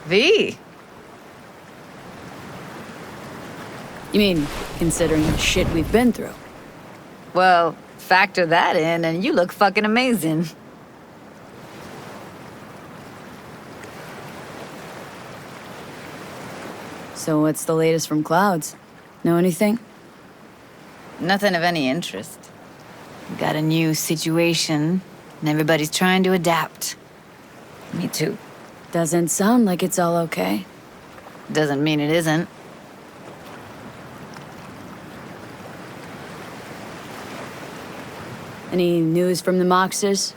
V. You mean, considering the shit we've been through? Well, factor that in and you look fucking amazing. So what's the latest from Clouds? Know anything? Nothing of any interest. Got a new situation, and everybody's trying to adapt. Me too. Doesn't sound like it's all okay. Doesn't mean it isn't. Any news from the Moxers?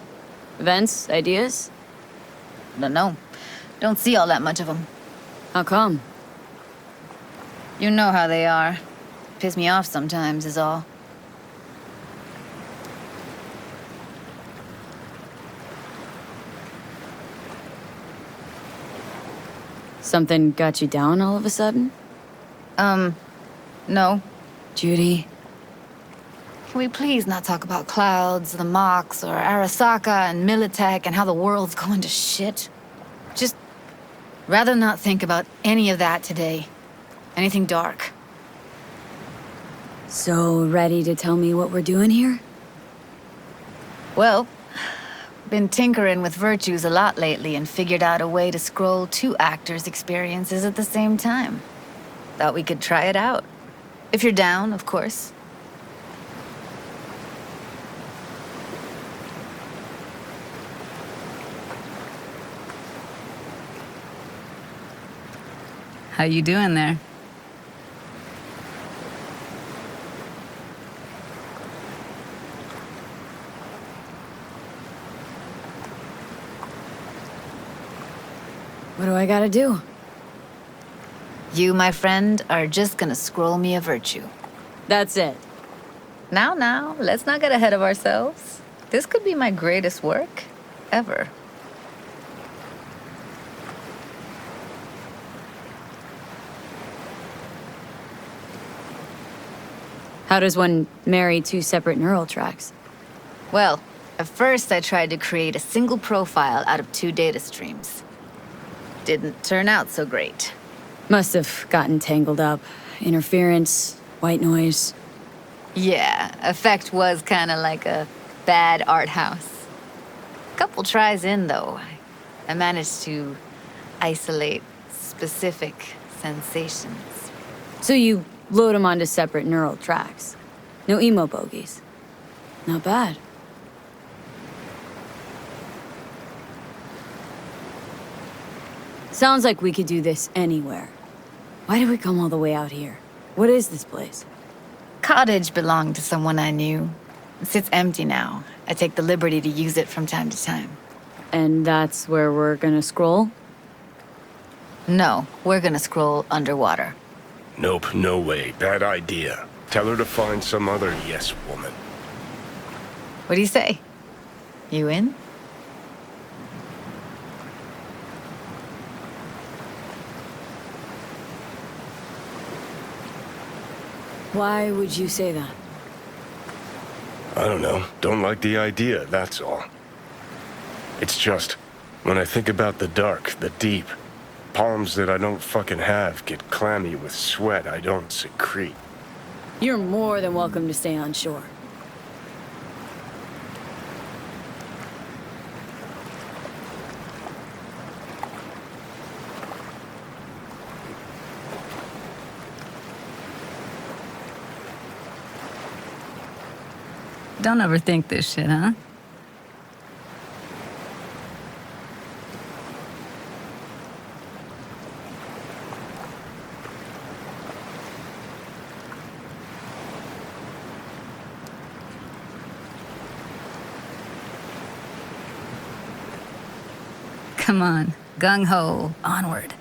Events? Ideas? Don't know. Don't see all that much of them. How come? You know how they are. Piss me off sometimes is all. Something got you down all of a sudden? No. Judy? Can we please not talk about Clouds, the Mox, or Arasaka and Militech and how the world's going to shit? Just rather not think about any of that today. Anything dark. So ready to tell me what we're doing here? Well, been tinkering with virtues a lot lately and figured out a way to scroll two actors' experiences at the same time. Thought we could try it out. If you're down, of course. How you doing there? What do I gotta do? You, my friend, are just gonna scroll me a virtue. That's it. Now, let's not get ahead of ourselves. This could be my greatest work ever. How does one marry two separate neural tracks? Well, at first I tried to create a single profile out of two data streams. Didn't turn out so great. Must have gotten tangled up. Interference, white noise. Yeah, effect was kinda like a bad art house. Couple tries in, though, I managed to isolate specific sensations. So you load them onto separate neural tracks. No emo bogies. Not bad. Sounds like we could do this anywhere. Why did we come all the way out here? What is this place? Cottage belonged to someone I knew. It sits empty now. I take the liberty to use it from time to time. And that's where we're gonna scroll? No, we're gonna scroll underwater. Nope, no way. Bad idea. Tell her to find some other yes woman. What do you say? You in? Why would you say that? I don't know. Don't like the idea, that's all. It's just, when I think about the dark, the deep, palms that I don't fucking have get clammy with sweat I don't secrete. You're more than welcome to stay on shore. Don't overthink this shit, huh? Come on, gung-ho, onward.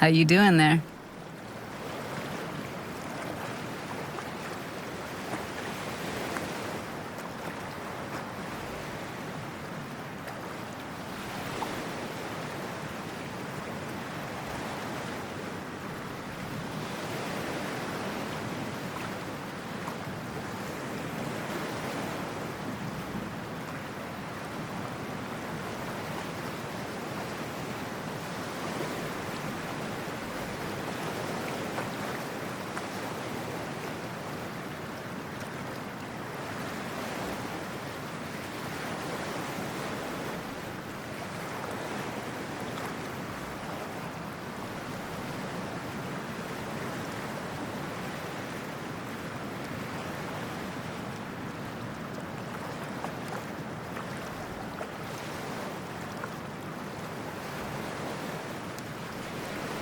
How you doing there?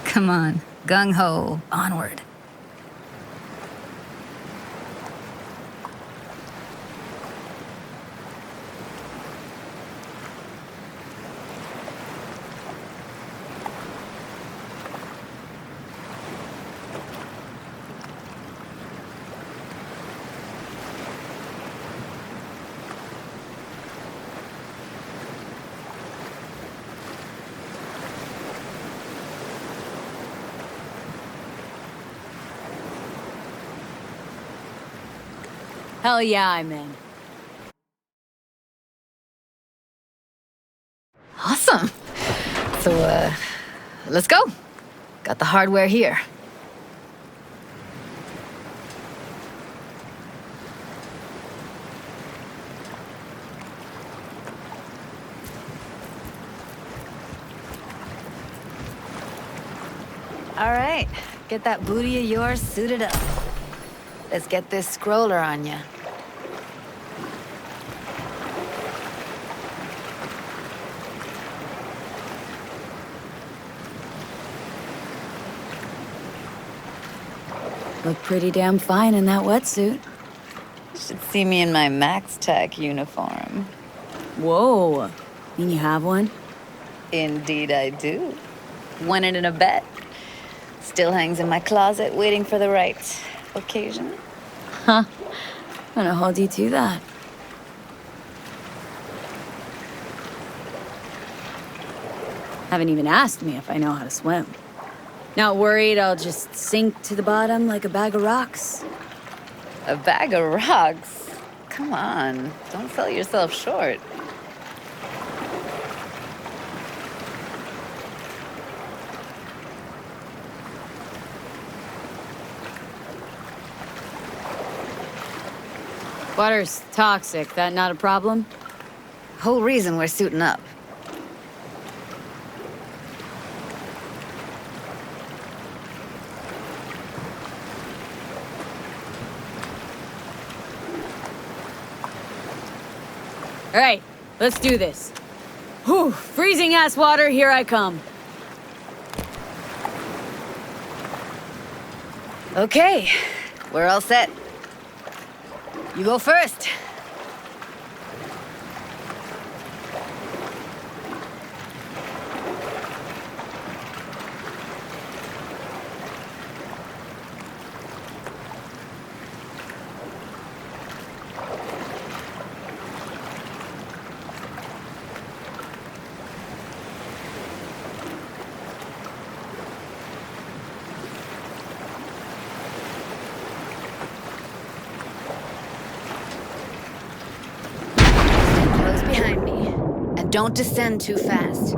Come on, gung-ho, onward. Hell yeah, I'm in. Awesome. So, let's go. Got the hardware here. All right, get that booty of yours suited up. Let's get this scroller on ya. Look pretty damn fine in that wetsuit. Should see me in my Max Tech uniform. Whoa. Mean you have one? Indeed I do. Won it in a bet. Still hangs in my closet waiting for the right occasion. Huh. I'm gonna hold you to that. Haven't even asked me if I know how to swim. Not worried I'll just sink to the bottom like a bag of rocks? A bag of rocks? Come on, don't sell yourself short. Water's toxic, that not a problem? Whole reason we're suiting up. All right, let's do this. Whew, freezing ass water, here I come. Okay, we're all set. You go first. Close behind me, and don't descend too fast.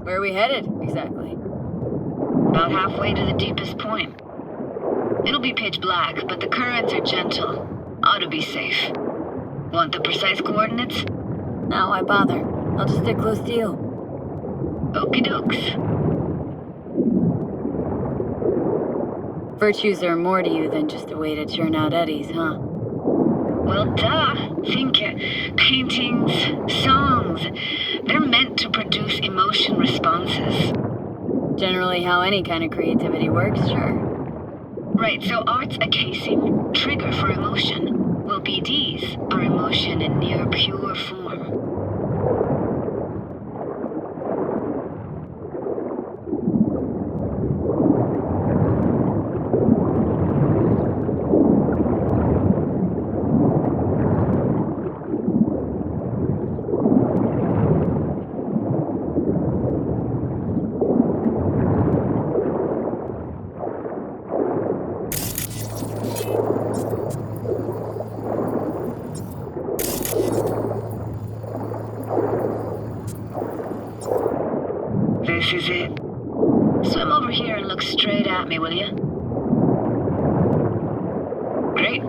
Where are we headed, exactly? About halfway to the deepest point. It'll be pitch black, but the currents are gentle. Ought to be safe. Want the precise coordinates? No, why bother? I'll just stick close to you. Okie dokes. Virtues are more to you than just a way to churn out eddies, huh? Well, duh. Think paintings, songs. They're meant to produce emotion responses. Generally how any kind of creativity works, sure. Right, so art's a casing, trigger for emotion. Well, BDs are emotion in near pure form. This is it. Swim over here and look straight at me, will you? Great.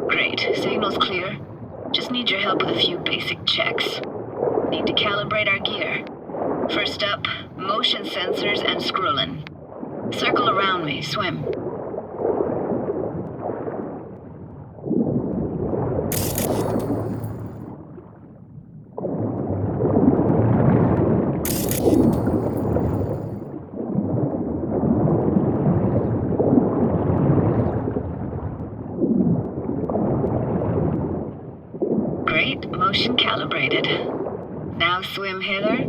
Great. Signal's clear. Just need your help with a few basic checks. Need to calibrate our gear. First up, motion sensors and scrolling. Circle around me. Swim. calibrated. Now swim hither.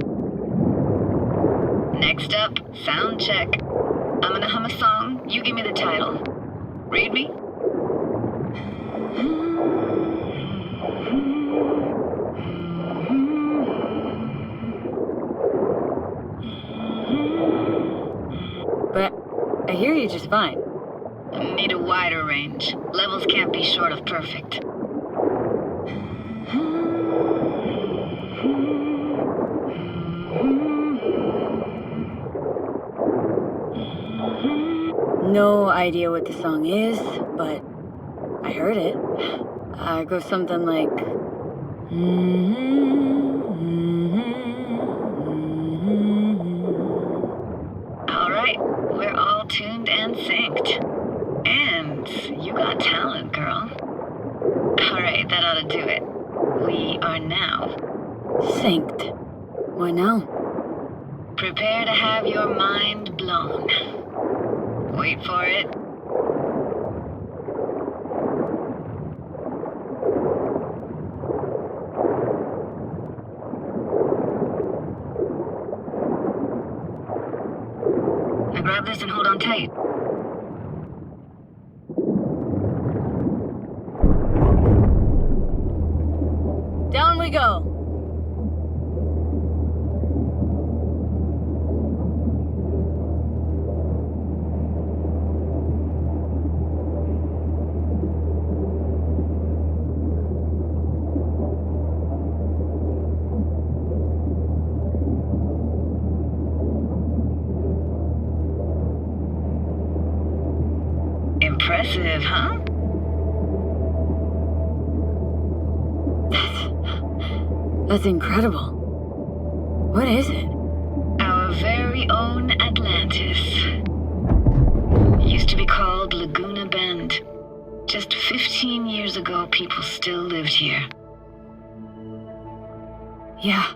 Next up, sound check. I'm gonna hum a song, you give me the title. Read me? But I hear you just fine. Need a wider range. Levels can't be short of perfect. No idea what the song is, but I heard it. It goes something like... Alright, we're all tuned and synced. And you got talent, girl. Alright, that ought to do it. We are now. Synced. What now? Prepare to have your mind blown. Wait for it. Now grab this and hold on tight. Down we go. Impressive, huh? That's incredible. What is it? Our very own Atlantis. Used to be called Laguna Bend. Just 15 years ago, people still lived here. Yeah,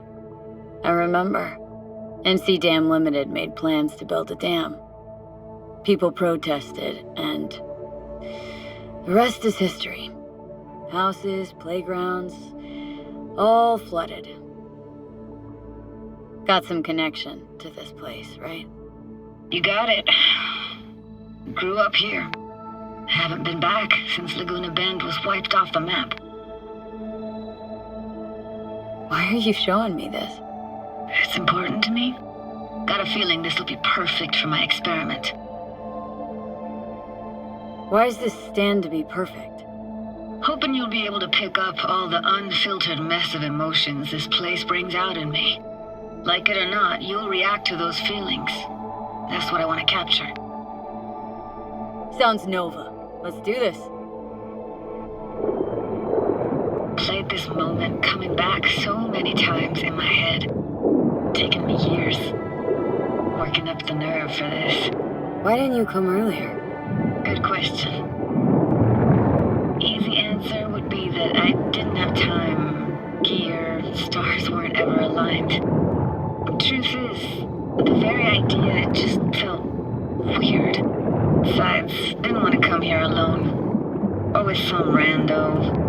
I remember. NC Dam Limited made plans to build a dam. People protested, and the rest is history. Houses, playgrounds, all flooded. Got some connection to this place, right? You got it. Grew up here. Haven't been back since Laguna Bend was wiped off the map. Why are you showing me this? It's important to me. Got a feeling this will be perfect for my experiment. Why does this stand to be perfect? Hoping you'll be able to pick up all the unfiltered mess of emotions this place brings out in me. Like it or not, you'll react to those feelings. That's what I want to capture. Sounds Nova. Let's do this. Played this moment coming back so many times in my head. Taken me years. Working up the nerve for this. Why didn't you come earlier? Good question. Easy answer would be that I didn't have time. Gear, stars weren't ever aligned. Truth is, the very idea just felt weird. Besides, didn't want to come here alone. Or with some rando.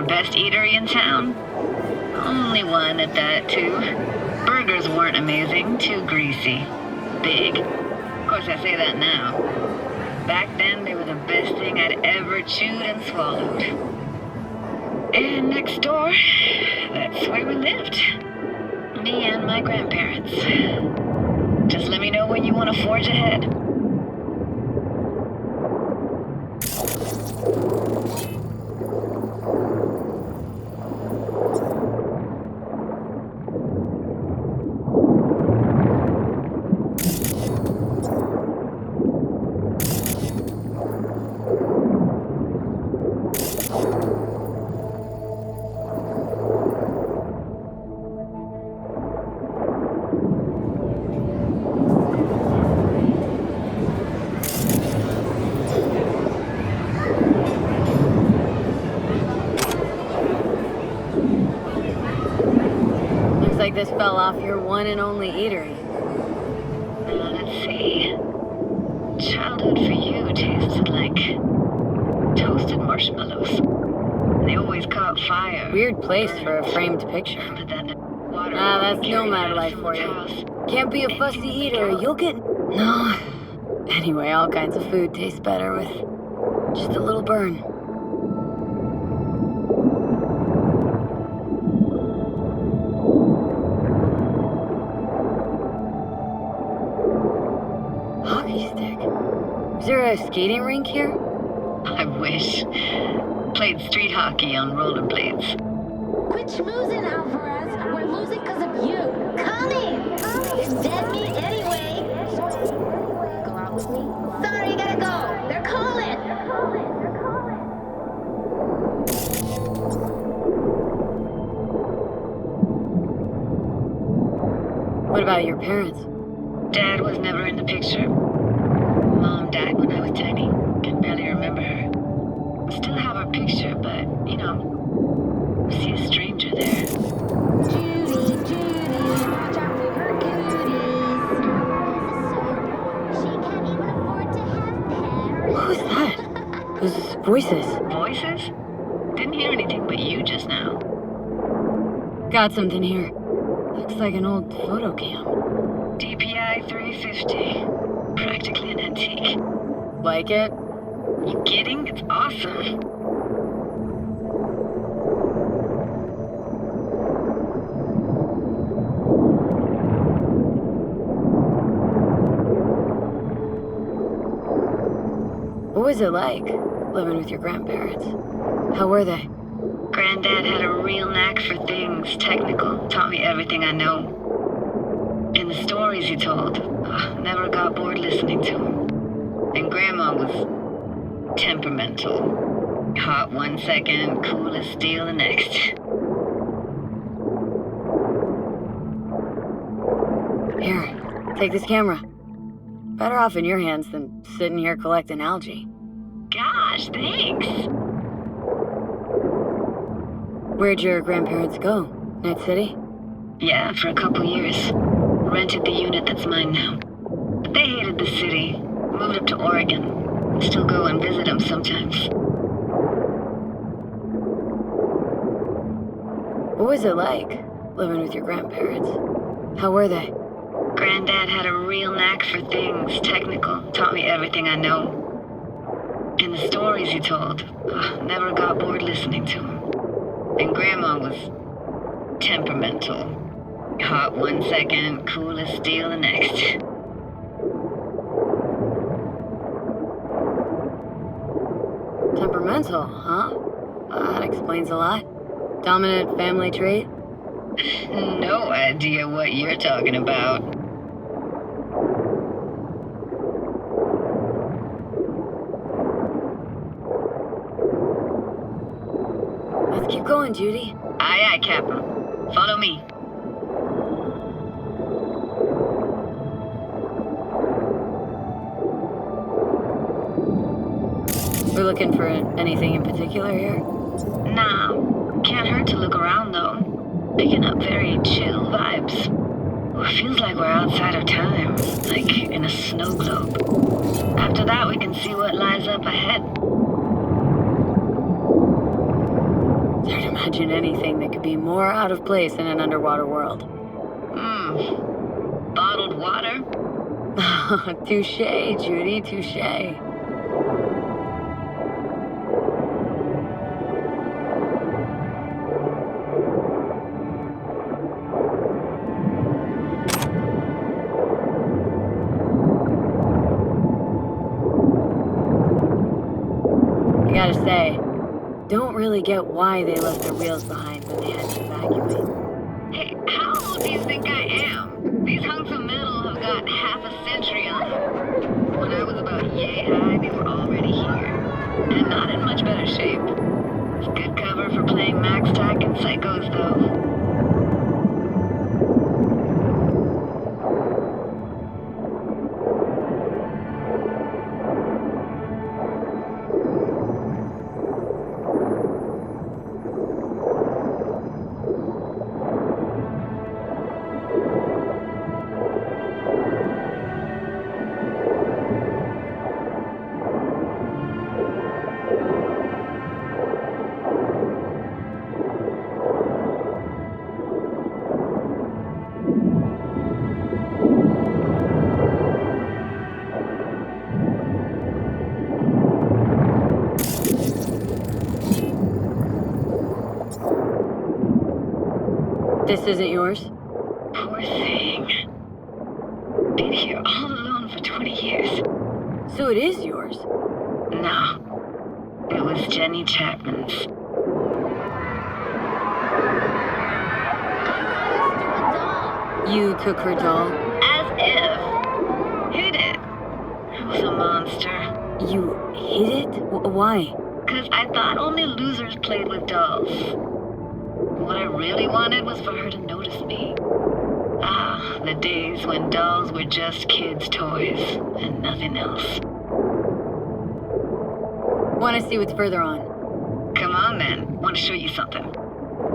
Best eatery in town. Only one at that, too. Burgers weren't amazing, too greasy. Big. Of course, I say that now. Back then, they were the best thing I'd ever chewed and swallowed. And next door, that's where we lived. Me and my grandparents. Just let me know when you want to forge ahead. like this fell off your one and only eatery. Let's see. Childhood for you tasted like toasted marshmallows. They always caught fire. Weird place for a framed picture. But then water That's carried nomad out life from for the you. house. Can't be a fussy eater, you'll get... No. Anyway, all kinds of food tastes better with just a little burn. Hockey stick? Is there a skating rink here? I wish. Played street hockey on rollerblades. Quit schmoozing, Alvarez. We're losing because of you. Come in. It's dead meat anyway. Go out with me? Sorry, you gotta go. They're calling. What about your parents? Dad was never in the picture. Mom died when I was tiny. Can barely remember her. Still have her picture, but, you know, see a stranger there. Judy, watch out for her cooties. She can't even afford to have parents. Who's that? Those voices. Voices? Didn't hear anything but you just now. Got something here. Looks like an old photo cam. DPI 350. Practically an antique. Like it? You kidding? It's awesome. What was it like, living with your grandparents? How were they? Granddad had a real knack for things technical. Taught me everything I know. And the stories he told, never got bored listening to him. And Grandma was temperamental. Hot one second, cool as steel the next. Here, take this camera. Better off in your hands than sitting here collecting algae. Gosh, thanks. Where'd your grandparents go? Night City? Yeah, for a couple years. Rented the unit that's mine now. But they hated the city. Moved up to Oregon. Still go and visit them sometimes. What was it like, living with your grandparents? How were they? Granddad had a real knack for things technical. Taught me everything I know. And the stories he told, never got bored listening to him. And Grandma was temperamental. Hot one second, cool as steel the next. Temperamental, huh? That explains a lot. Dominant family trait? No idea what you're talking about. Let's keep going, Judy. Aye, aye, Captain. Follow me. We're looking for anything in particular here? Nah, can't hurt to look around though. Picking up very chill vibes. Feels like we're outside of time, like in a snow globe. After that, we can see what lies up ahead. It's hard to imagine anything that could be more out of place in an underwater world. Bottled water? Touché, Judy, touché. I gotta say, don't really get why they left their wheels behind when they had to evacuate. Hey, how old do you think I am? These hunks of metal have got half a century on them. When I was about yay high, they were already here. And not in much better shape. It's good cover for playing Max Tack and Psychos, though. This isn't yours? Poor thing. Been here all alone for 20 years. So it is yours? No. It was Jenny Chapman's. You took her doll? As if. Hid it. I was a monster. You hid it? Why? 'Cause I thought only losers played with dolls. What I really wanted was for her to notice me. Ah, the days when dolls were just kids' toys and nothing else. Want to see what's further on? Come on then, want to show you something.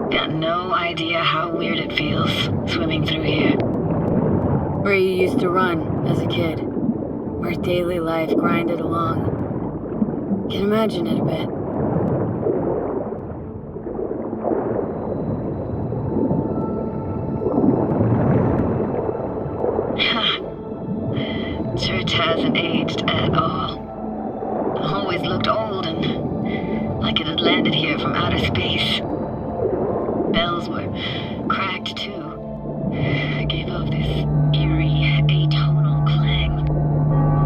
Got no idea how weird it feels swimming through here. Where you used to run as a kid. Where daily life grinded along. Can imagine it a bit. Church hasn't aged at all. Always looked old and like it had landed here from outer space. Bells were cracked too. Gave off this eerie, atonal clang.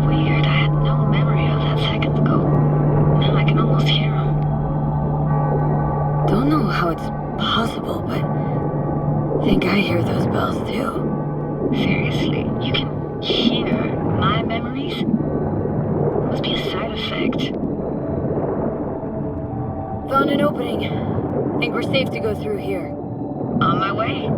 Weird, I had no memory of that seconds ago. Now I can almost hear them. Don't know how it's possible, but I think I hear those bells too. Seriously, you can hear my memories? Must be a side effect. Found an opening. Think we're safe to go through here. On my way.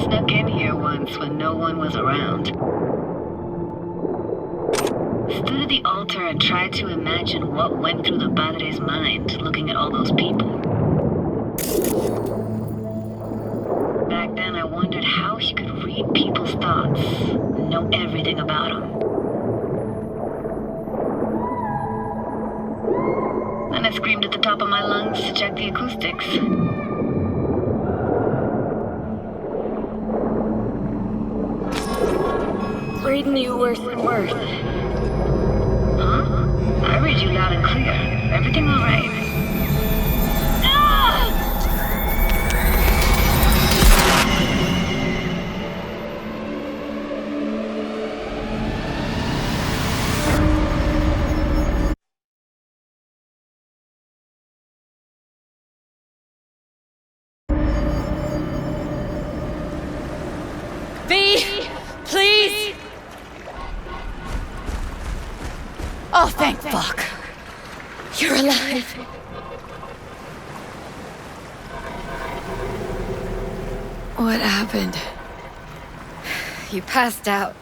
Snuck in here once when no one was around. Stood at the altar and tried to imagine what went through the padre's mind looking at all those people. Back then I wondered how he could read people's thoughts and know everything about them. Then I screamed at the top of my lungs to check the acoustics. Reading you worse than worse. Huh? I read you loud and clear. Everything all right? Ah! V, please. Oh, thank fuck. You're alive. What happened? You passed out.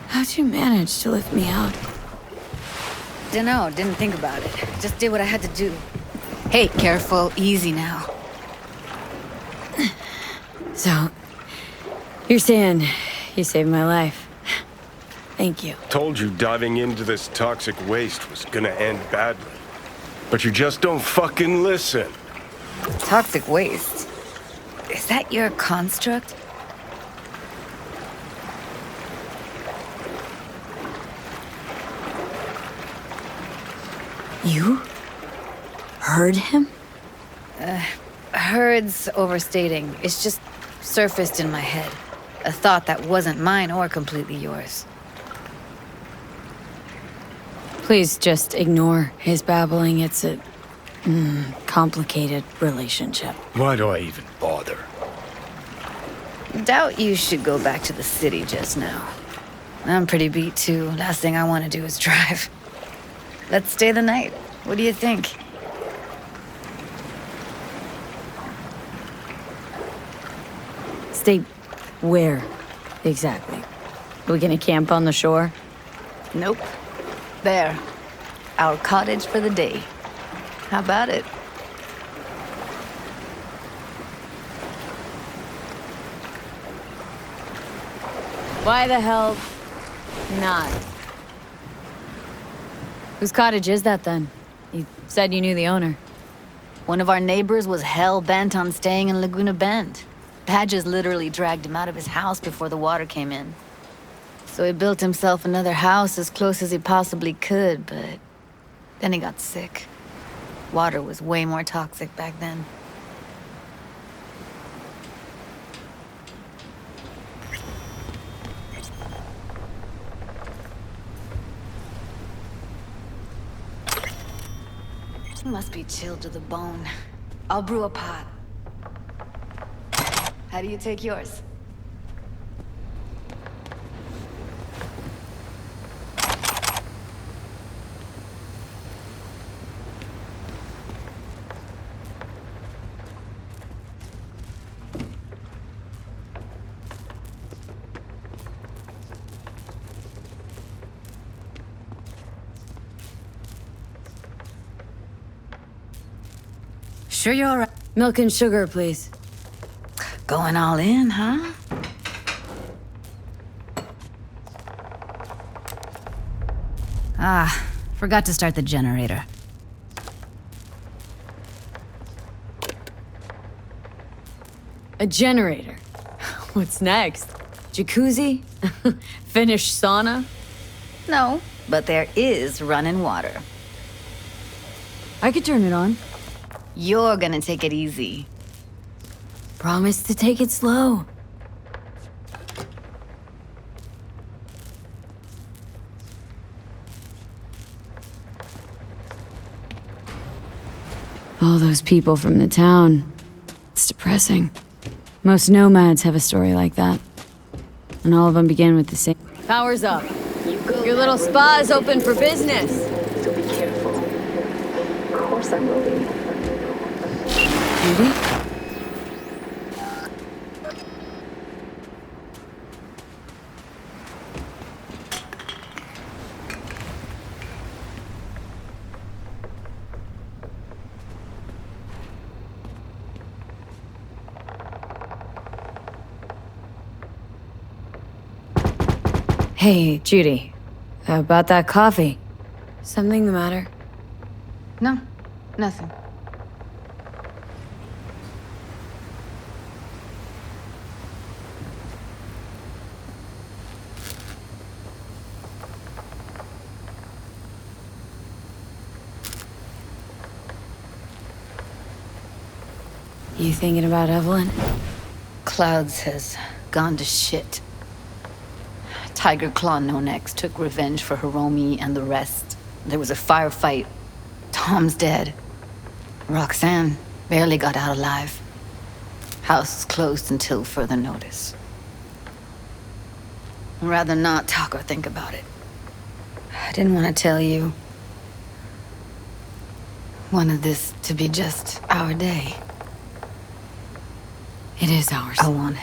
How'd you manage to lift me out? Dunno, didn't think about it. Just did what I had to do. Hey, careful, easy now. So, you're saying you saved my life. Thank you. Told you diving into this toxic waste was gonna end badly. But you just don't fucking listen. Toxic waste. Is that your construct? You? Heard him? Heard's overstating. It's just surfaced in my head. A thought that wasn't mine or completely yours. Please just ignore his babbling. It's a complicated relationship. Why do I even bother? Doubt you should go back to the city just now. I'm pretty beat too. Last thing I want to do is drive. Let's stay the night. What do you think? Stay where, exactly? Are we gonna camp on the shore? Nope. There. Our cottage for the day. How about it? Why the hell not? Whose cottage is that then? You said you knew the owner. One of our neighbors was hell-bent on staying in Laguna Bend. Badges literally dragged him out of his house before the water came in. So he built himself another house as close as he possibly could, but then he got sick. Water was way more toxic back then. He must be chilled to the bone. I'll brew a pot. How do you take yours? Sure you're all right. Milk and sugar, please. Going all in, huh? Ah, forgot to start the generator. A generator. What's next? Jacuzzi? Finnish sauna? No, but there is running water. I could turn it on. You're gonna take it easy. Promise to take it slow. All those people from the town. It's depressing. Most nomads have a story like that. And all of them begin with the same. Power's up. Your little spa is open for business. So be careful. Of course I will be. Judy? Hey, Judy. About that coffee. Something the matter? No, nothing. You thinking about Evelyn? Clouds has gone to shit. Tiger Claw No Next took revenge for Hiromi and the rest. There was a firefight. Tom's dead. Roxanne barely got out alive. House is closed until further notice. I'd rather not talk or think about it. I didn't want to tell you. Wanted this to be just our day. It is ours. I wanted.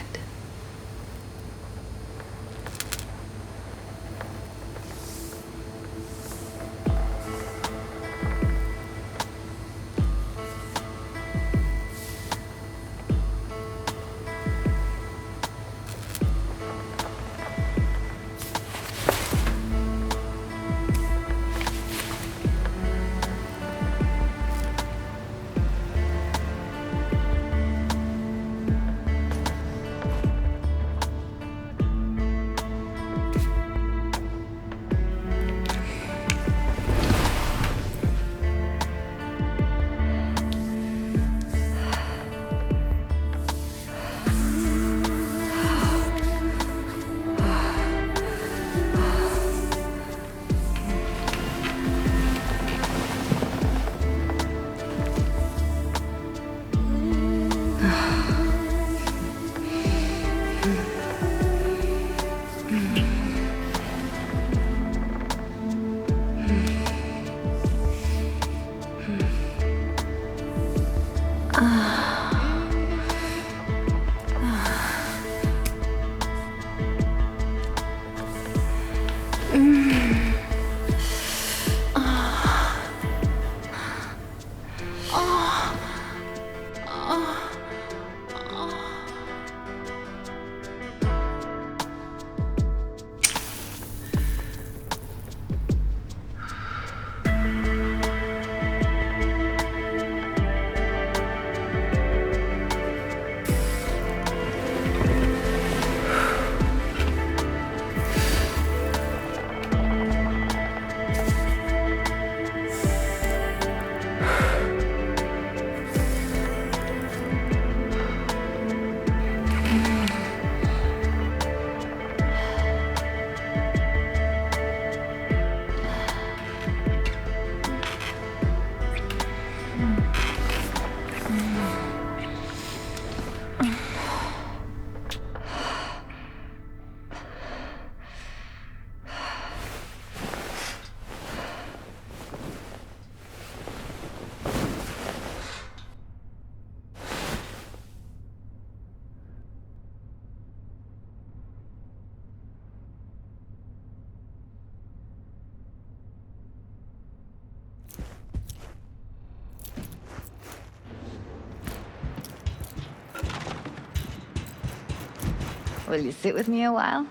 Will you sit with me a while?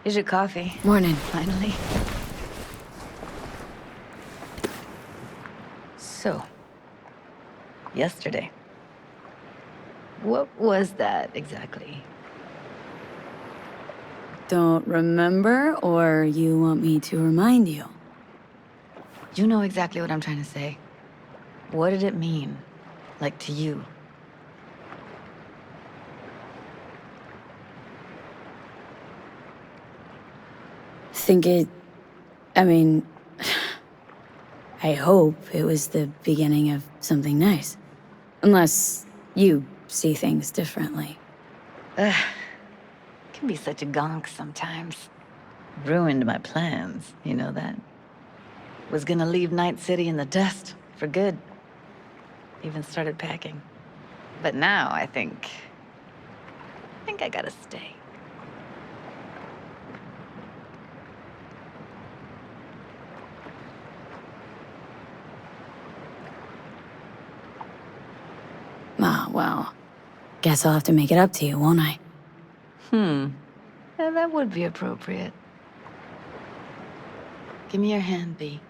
Here's your coffee. Morning. Finally. So, yesterday. What was that exactly? Don't remember, or you want me to remind you? You know exactly what I'm trying to say. What did it mean? Like to you? I mean, I hope it was the beginning of something nice. Unless you see things differently. Ugh. Can be such a gonk sometimes. Ruined my plans, you know that? Was gonna leave Night City in the dust for good. Even started packing. But now I think I gotta stay. Ah, well. Guess I'll have to make it up to you, won't I? Yeah, that would be appropriate. Give me your hand, B.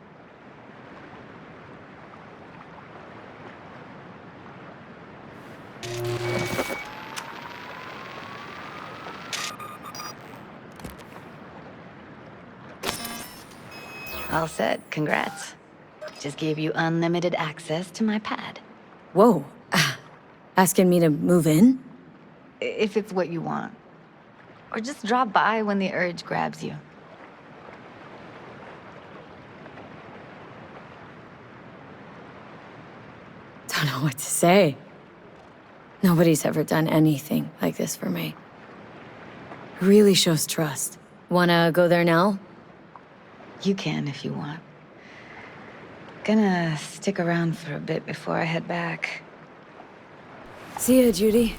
All set. Congrats. Just gave you unlimited access to my pad. Whoa. Asking me to move in? If it's what you want. Or just drop by when the urge grabs you. Don't know what to say. Nobody's ever done anything like this for me. Really shows trust. Wanna go there now? You can if you want. Gonna stick around for a bit before I head back. See ya, Judy.